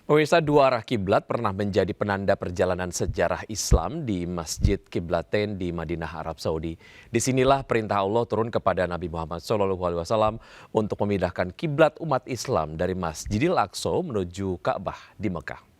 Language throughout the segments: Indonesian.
Pemirsa, dua arah kiblat pernah menjadi penanda perjalanan sejarah Islam di Masjid Kiblatain di Madinah, Arab Saudi. Disinilah perintah Allah turun kepada Nabi Muhammad SAW untuk memindahkan kiblat umat Islam dari Masjidil Aqsa menuju Ka'bah di Mekah.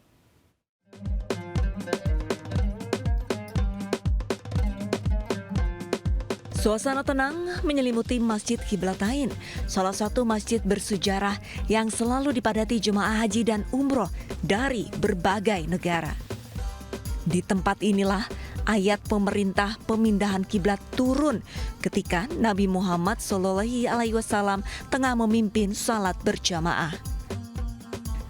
Suasana tenang menyelimuti Masjid Kiblatain, salah satu masjid bersejarah yang selalu dipadati jemaah haji dan umroh dari berbagai negara. Di tempat inilah ayat pemerintah pemindahan kiblat turun ketika Nabi Muhammad SAW tengah memimpin salat berjamaah.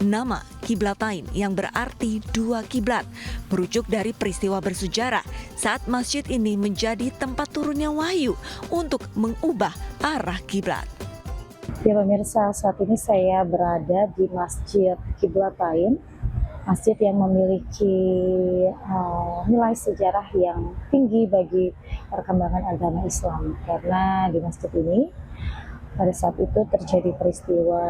Nama Kiblatain yang berarti dua kiblat merujuk dari peristiwa bersejarah saat masjid ini menjadi tempat turunnya wahyu untuk mengubah arah kiblat. Ya pemirsa, saat ini saya berada di Masjid Kiblatain, masjid yang memiliki nilai sejarah yang tinggi bagi perkembangan agama Islam. Karena di masjid ini pada saat itu terjadi peristiwa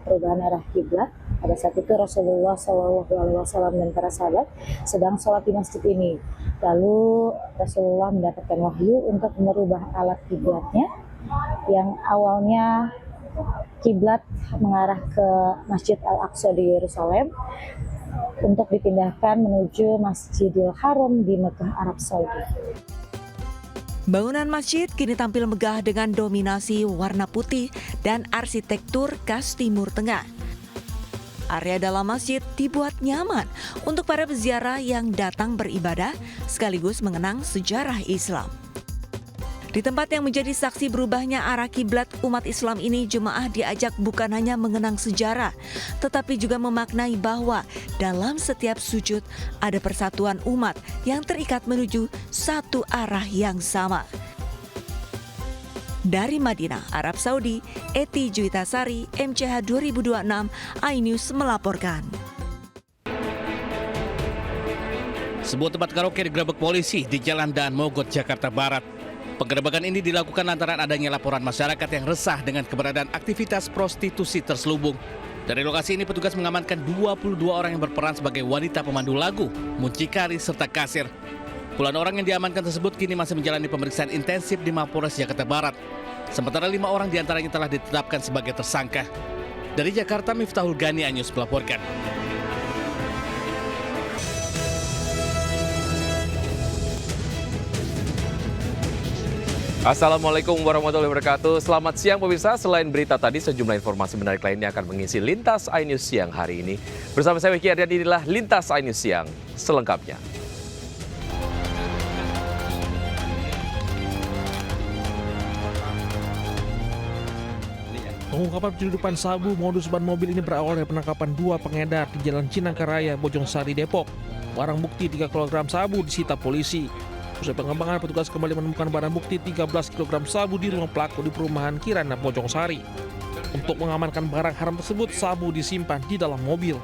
perubahan arah kiblat. Pada saat itu Rasulullah SAW dan para sahabat sedang sholat di masjid ini. Lalu Rasulullah mendapatkan wahyu untuk merubah alat kiblatnya yang awalnya kiblat mengarah ke Masjid Al-Aqsa di Yerusalem untuk dipindahkan menuju Masjidil Haram di Mekah, Arab Saudi. Bangunan masjid kini tampil megah dengan dominasi warna putih dan arsitektur khas Timur Tengah. Area dalam masjid dibuat nyaman untuk para peziarah yang datang beribadah sekaligus mengenang sejarah Islam. Di tempat yang menjadi saksi berubahnya arah kiblat umat Islam ini, jemaah diajak bukan hanya mengenang sejarah, tetapi juga memaknai bahwa dalam setiap sujud ada persatuan umat yang terikat menuju satu arah yang sama. Dari Madinah, Arab Saudi, Eti Juitasari, MCH 2026, iNews melaporkan. Sebuah tempat karaoke digerebek polisi di Jalan Daan Mogot, Jakarta Barat. Penggerebekan ini dilakukan lantaran adanya laporan masyarakat yang resah dengan keberadaan aktivitas prostitusi terselubung. Dari lokasi ini petugas mengamankan 22 orang yang berperan sebagai wanita pemandu lagu, muncikari, serta kasir. Puluhan orang yang diamankan tersebut kini masih menjalani pemeriksaan intensif di Mapolres Jakarta Barat. Sementara 5 orang diantaranya telah ditetapkan sebagai tersangka. Dari Jakarta, Miftahul Gani, iNews melaporkan. Assalamualaikum warahmatullahi wabarakatuh. Selamat siang pemirsa. Selain berita tadi, sejumlah informasi menarik lainnya akan mengisi Lintas iNews Siang hari ini. Bersama saya Wiki Ardian, inilah Lintas iNews Siang selengkapnya. Pengungkapan penyelundupan sabu modus ban mobil ini berawal dari penangkapan 2 pengedar di Jalan Cinangkaraya, Bojongsari, Depok. Barang bukti 3 kg sabu disita polisi. Usai pengembangan, petugas kembali menemukan barang bukti 13 kg sabu di rumah pelaku di perumahan Kirana, Bojongsari. Untuk mengamankan barang haram tersebut, sabu disimpan di dalam mobil.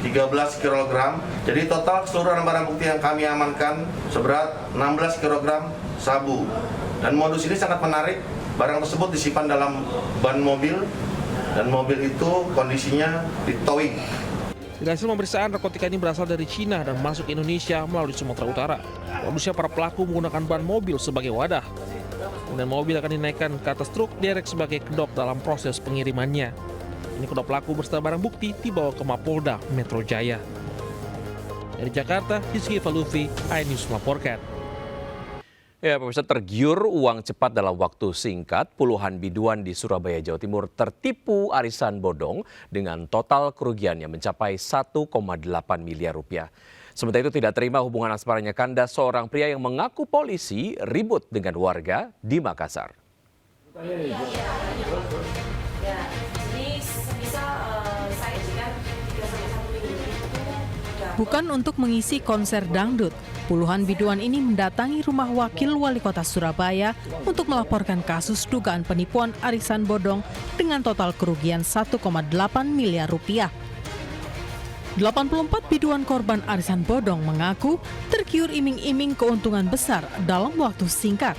13 kg. Jadi total keseluruhan barang bukti yang kami amankan seberat 16 kg sabu. Dan modus ini sangat menarik. Barang tersebut disimpan dalam ban mobil dan mobil itu kondisinya di towing. Dari hasil pemeriksaan, narkotika ini berasal dari Cina dan masuk ke Indonesia melalui Sumatera Utara. Modusnya para pelaku menggunakan ban mobil sebagai wadah. Kemudian mobil akan dinaikkan ke atas truk derek sebagai kedok dalam proses pengirimannya. Ini kedua pelaku beserta barang bukti dibawa ke Mapolda Metro Jaya. Dari Jakarta, Rizky Falufi, iNews melaporkan. Ya, pemirsa, tergiur uang cepat dalam waktu singkat, puluhan biduan di Surabaya, Jawa Timur tertipu arisan bodong dengan total kerugiannya mencapai 1,8 miliar rupiah. Sementara itu tidak terima hubungan asmaranya kandas seorang pria yang mengaku polisi ribut dengan warga di Makassar. Bukan untuk mengisi konser dangdut, puluhan biduan ini mendatangi rumah wakil wali kota Surabaya untuk melaporkan kasus dugaan penipuan arisan bodong dengan total kerugian 1,8 miliar rupiah. 84 biduan korban arisan bodong mengaku tergiur iming-iming keuntungan besar dalam waktu singkat.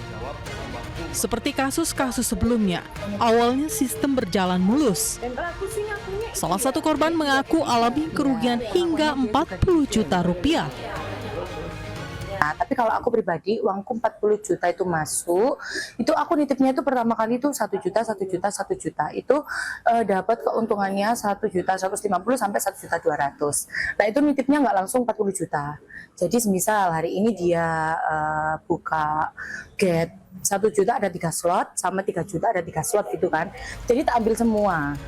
Seperti kasus-kasus sebelumnya, awalnya sistem berjalan mulus. Salah satu korban mengaku alami kerugian hingga 40 juta rupiah. Nah, tapi kalau aku pribadi, uangku 40 juta itu masuk, itu aku nitipnya itu pertama kali itu 1 juta, 1 juta, 1 juta. Itu dapat keuntungannya 1 juta 150 sampai 1 juta 200. Nah, itu nitipnya nggak langsung 40 juta. Jadi semisal hari ini dia buka get 1 juta ada 3 slot, sama 3 juta ada 3 slot gitu kan. Jadi tak ambil semua.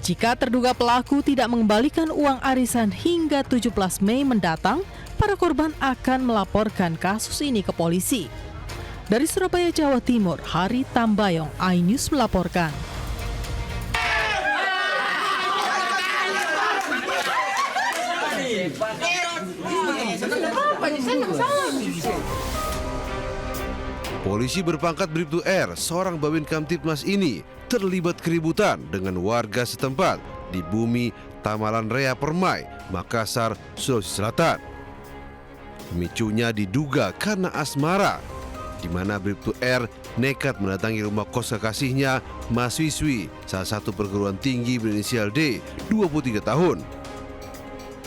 Jika terduga pelaku tidak mengembalikan uang arisan hingga 17 Mei mendatang, para korban akan melaporkan kasus ini ke polisi. Dari Surabaya, Jawa Timur, Hari Tambayong, iNews melaporkan. Polisi berpangkat Bribtu R, seorang Babin Kamtibmas ini, terlibat keributan dengan warga setempat di Bumi Tamalan Rea Permai, Makassar, Sulawesi Selatan. Pemicunya diduga karena asmara, di mana Bribtu R nekat mendatangi rumah kos kekasihnya, mahasiswi salah satu perguruan tinggi berinisial D, 23 tahun.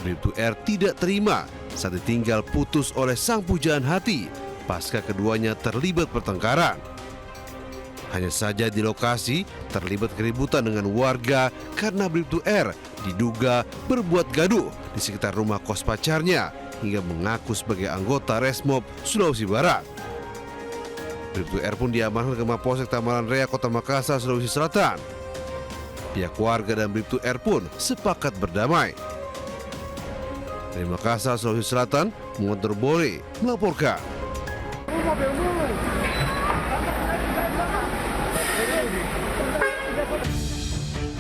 Bribtu R tidak terima saat ditinggal putus oleh sang pujaan hati pasca keduanya terlibat pertengkaran. Hanya saja di lokasi terlibat keributan dengan warga karena Bribtu R diduga berbuat gaduh di sekitar rumah kos pacarnya hingga mengaku sebagai anggota Resmob Sulawesi Barat. Bribtu R pun diamankan ke Mapolsek Tamalan Rea, Kota Makassar, Sulawesi Selatan. Pihak warga dan Bribtu R pun sepakat berdamai. Dari Makassar, Sulawesi Selatan, Muhammad Bore melaporkan.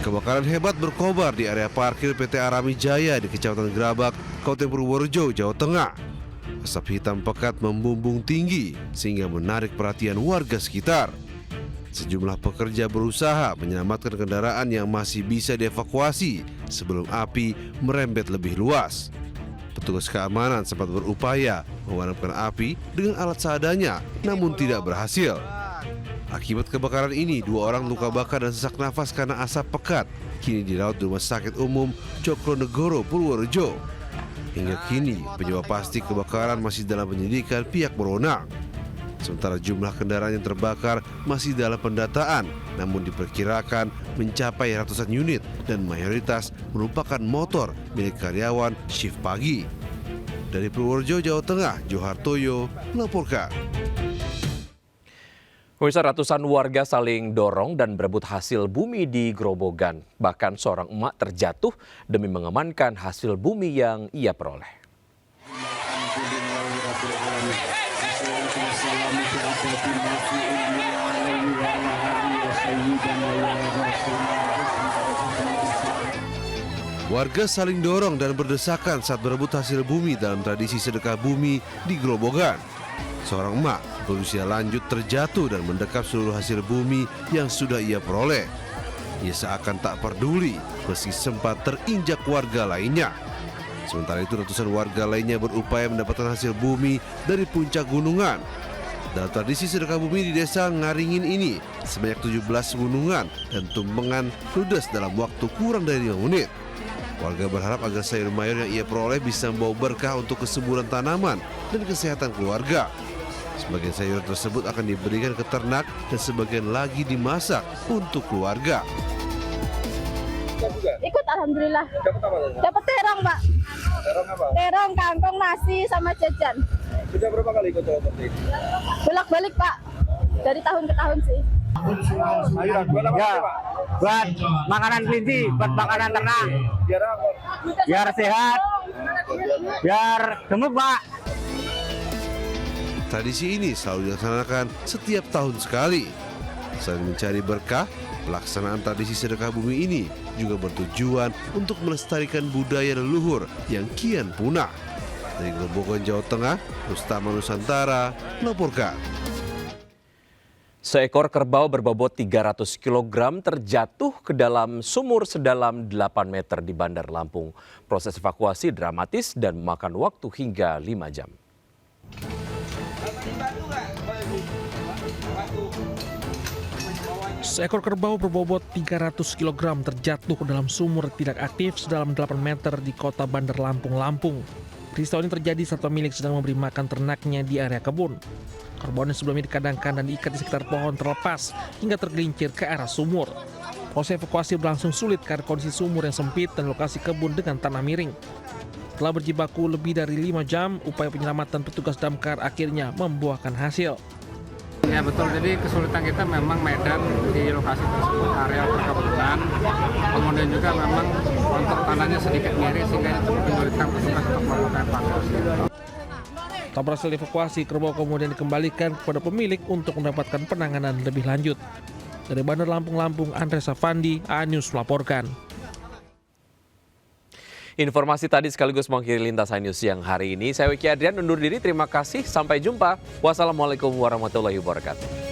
Kebakaran hebat berkobar di area parkir PT Arami Jaya di Kecamatan Grabak, Kabupaten Purworejo, Jawa Tengah. Asap hitam pekat membumbung tinggi sehingga menarik perhatian warga sekitar. Sejumlah pekerja berusaha menyelamatkan kendaraan yang masih bisa dievakuasi sebelum api merembet lebih luas. Petugas keamanan sempat berupaya memadamkan api dengan alat seadanya, namun tidak berhasil. Akibat kebakaran ini, 2 orang luka bakar dan sesak nafas karena asap pekat kini dirawat di Rumah Sakit Umum Cokronegoro, Purworejo. Hingga kini, penyebab pasti kebakaran masih dalam penyelidikan pihak berwenang. Sementara jumlah kendaraan yang terbakar masih dalam pendataan, namun diperkirakan mencapai ratusan unit dan mayoritas merupakan motor milik karyawan shift pagi. Dari Purworejo, Jawa Tengah, Johartoyo melaporkan. Pemirsa, ratusan warga saling dorong dan berebut hasil bumi di Grobogan. Bahkan seorang emak terjatuh demi mengamankan hasil bumi yang ia peroleh. Warga saling dorong dan berdesakan saat berebut hasil bumi dalam tradisi sedekah bumi di Grobogan. Seorang emak berusia lanjut terjatuh dan mendekap seluruh hasil bumi yang sudah ia peroleh. Ia seakan tak peduli meski sempat terinjak warga lainnya. Sementara itu ratusan warga lainnya berupaya mendapatkan hasil bumi dari puncak gunungan. Dalam tradisi sedekah bumi di desa Ngaringin ini, sebanyak 17 gunungan dan tumpengan ludes dalam waktu kurang dari 5 menit. Warga berharap agar sayur mayur yang ia peroleh bisa membawa berkah untuk kesuburan tanaman dan kesehatan keluarga. Sebagian sayur tersebut akan diberikan ke ternak dan sebagian lagi dimasak untuk keluarga. Ikut alhamdulillah. Dapat apa? Dapat terong, Pak. Terong apa? Terong, kangkung, nasi sama jajan. Sudah berapa kali ikut seperti ini? Bolak-balik, Pak. Dari tahun ke tahun sih. Ya, buat makanan kelinci, buat makanan ternak. Biar apa? Biar sehat, biar gemuk, Pak. Tradisi ini selalu dilaksanakan setiap tahun sekali. Selain mencari berkah, pelaksanaan tradisi sedekah bumi ini juga bertujuan untuk melestarikan budaya leluhur yang kian punah. Dari Grobogan, Jawa Tengah, Rustama Nusantara melaporkan. Seekor kerbau berbobot 300 kg terjatuh ke dalam sumur sedalam 8 meter di Bandar Lampung. Proses evakuasi dramatis dan memakan waktu hingga 5 jam. Seekor kerbau berbobot 300 kg terjatuh ke dalam sumur tidak aktif sedalam 8 meter di kota Bandar Lampung, Lampung. Peristiwa ini terjadi saat pemilik sedang memberi makan ternaknya di area kebun. Kerbau yang sebelumnya dikadangkan dan diikat di sekitar pohon terlepas hingga tergelincir ke arah sumur. Proses evakuasi berlangsung sulit karena kondisi sumur yang sempit dan lokasi kebun dengan tanah miring. Setelah berjibaku lebih dari 5 jam, upaya penyelamatan petugas damkar akhirnya membuahkan hasil. Ya betul, jadi kesulitan kita memang medan di lokasi tersebut, area perkebunan. Kemudian juga memang untuk tanahnya sedikit miring sehingga itu menyulitkan petugas untuk melakukan evakuasi. Setelah berhasil dievakuasi, kerbau kemudian dikembalikan kepada pemilik untuk mendapatkan penanganan lebih lanjut. Dari Bandar Lampung, Lampung, Andres Afandi, A-News melaporkan. Informasi tadi sekaligus mengakhiri Lintasan News siang hari ini. Saya Wiki Adrian undur diri, terima kasih, sampai jumpa. Wassalamualaikum warahmatullahi wabarakatuh.